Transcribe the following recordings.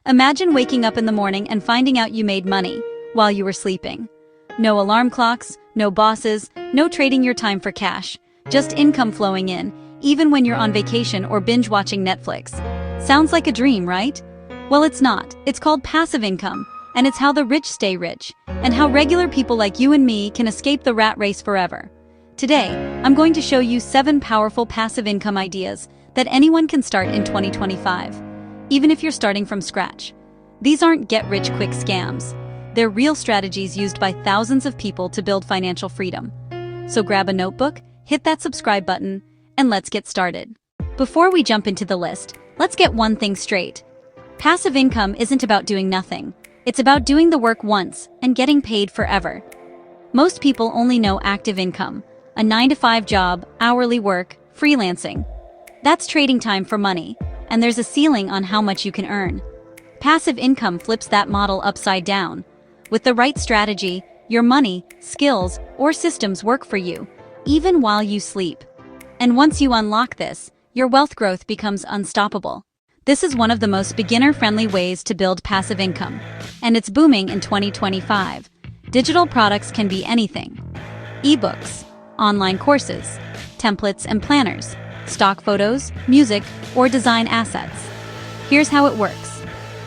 Imagine waking up in the morning and finding out you made money while you were sleeping. No alarm clocks, no bosses, no trading your time for cash, just income flowing in, even when you're on vacation or binge-watching Netflix. Sounds like a dream, right? Well, it's not. It's called passive income, and it's how the rich stay rich, and how regular people like you and me can escape the rat race forever. Today, I'm going to show you 7 powerful passive income ideas that anyone can start in 2025, even if you're starting from scratch. These aren't get-rich-quick scams. They're real strategies used by thousands of people to build financial freedom. So grab a notebook, hit that subscribe button, and let's get started. Before we jump into the list, let's get one thing straight. Passive income isn't about doing nothing. It's about doing the work once and getting paid forever. Most people only know active income, a 9-to-5 job, hourly work, freelancing. That's trading time for money, and there's a ceiling on how much you can earn. Passive income flips that model upside down. With the right strategy, your money, skills, or systems work for you, even while you sleep. And once you unlock this, your wealth growth becomes unstoppable. This is one of the most beginner-friendly ways to build passive income, and it's booming in 2025. Digital products can be anything: ebooks, online courses, templates and planners, stock photos, music, or design assets. Here's how it works.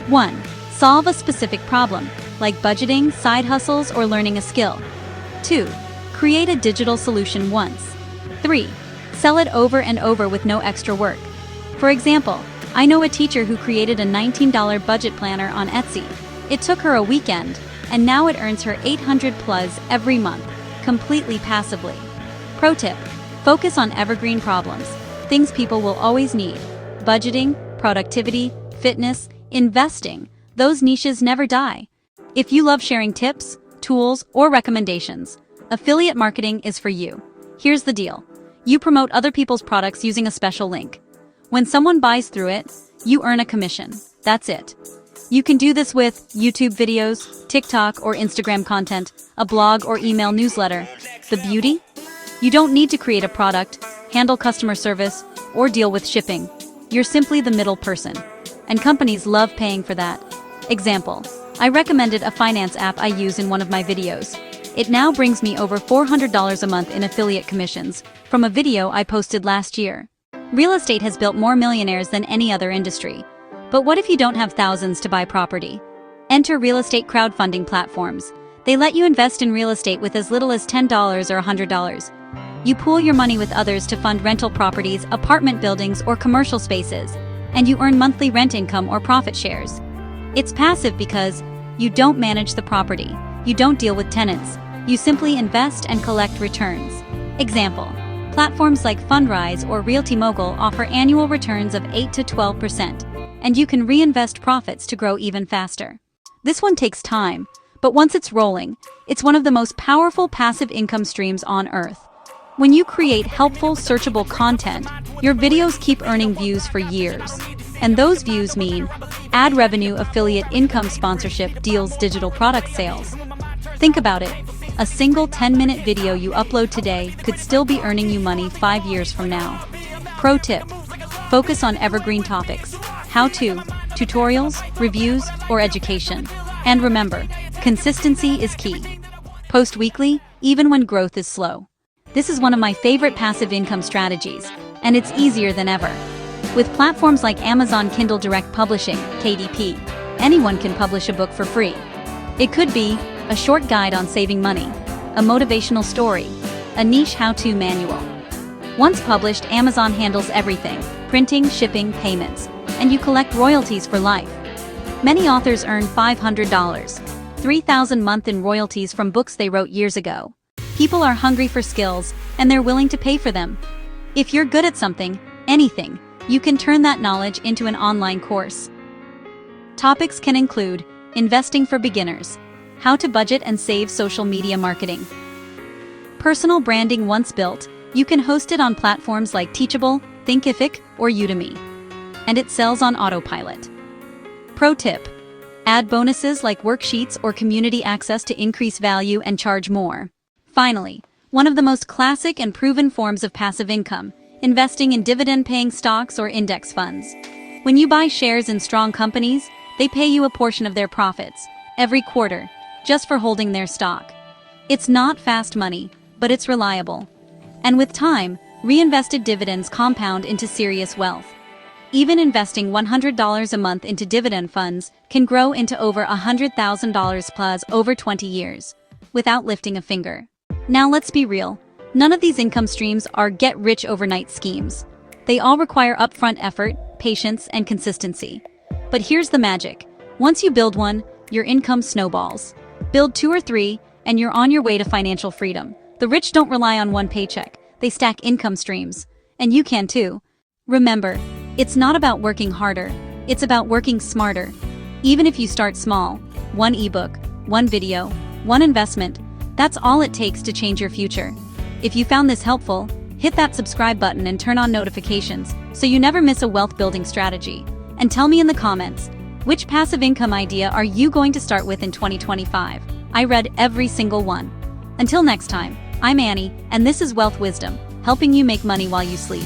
1. Solve a specific problem, like budgeting, side hustles, or learning a skill. 2. Create a digital solution once. 3. Sell it over and over with no extra work. For example, I know a teacher who created a $19 budget planner on Etsy. It took her a weekend, and now it earns her $800+ every month, completely passively. Pro tip: focus on evergreen problems, things people will always need. Budgeting, productivity, fitness, investing, those niches never die. If you love sharing tips, tools, or recommendations, affiliate marketing is for you. Here's the deal. You promote other people's products using a special link. When someone buys through it, you earn a commission. That's it. You can do this with YouTube videos, TikTok or Instagram content, a blog or email newsletter. The beauty? You don't need to create a product, handle customer service, or deal with shipping. You're simply the middle person. And companies love paying for that. Example: I recommended a finance app I use in one of my videos. It now brings me over $400 a month in affiliate commissions from a video I posted last year. Real estate has built more millionaires than any other industry. But what if you don't have thousands to buy property? Enter real estate crowdfunding platforms. They let you invest in real estate with as little as $10 or $100. You pool your money with others to fund rental properties, apartment buildings, or commercial spaces, and you earn monthly rent income or profit shares. It's passive because you don't manage the property, you don't deal with tenants, you simply invest and collect returns. Example: platforms like Fundrise or Realty Mogul offer annual returns of 8 to 12%, and you can reinvest profits to grow even faster. This one takes time, but once it's rolling, it's one of the most powerful passive income streams on earth. When you create helpful, searchable content, your videos keep earning views for years. And those views mean ad revenue, affiliate income, sponsorship deals, digital product sales. Think about it. A single 10-minute video you upload today could still be earning you money 5 years from now. Pro tip: focus on evergreen topics, how-to, tutorials, reviews, or education. And remember, consistency is key. Post weekly, even when growth is slow. This is one of my favorite passive income strategies, and it's easier than ever. With platforms like Amazon Kindle Direct Publishing, KDP, anyone can publish a book for free. It could be a short guide on saving money, a motivational story, a niche how-to manual. Once published, Amazon handles everything: printing, shipping, payments, and you collect royalties for life. Many authors earn $500, $3,000 a month in royalties from books they wrote years ago. People are hungry for skills, and they're willing to pay for them. If you're good at something, anything, you can turn that knowledge into an online course. Topics can include investing for beginners, how to budget and save, social media marketing. Personal branding once built, you can host it on platforms like Teachable, Thinkific, or Udemy. And it sells on autopilot. Pro tip: add bonuses like worksheets or community access to increase value and charge more. Finally, one of the most classic and proven forms of passive income, investing in dividend-paying stocks or index funds. When you buy shares in strong companies, They pay you a portion of their profits, every quarter, just for holding their stock. It's not fast money, but it's reliable. And with time, reinvested dividends compound into serious wealth. Even investing $100 a month into dividend funds can grow into over $100,000 plus over 20 years, without lifting a finger. Now let's be real, none of these income streams are get-rich-overnight schemes. They all require upfront effort, patience, and consistency. But here's the magic. Once you build one, your income snowballs. Build 2 or 3, and you're on your way to financial freedom. The rich don't rely on one paycheck. They stack income streams. And you can too. Remember, it's not about working harder. It's about working smarter. Even if you start small, one ebook, one video, one investment, that's all it takes to change your future. If you found this helpful, hit that subscribe button and turn on notifications so you never miss a wealth-building strategy. And tell me in the comments, which passive income idea are you going to start with in 2025? I read every single one. Until next time, I'm Annie, and this is Wealth Wisdom, helping you make money while you sleep.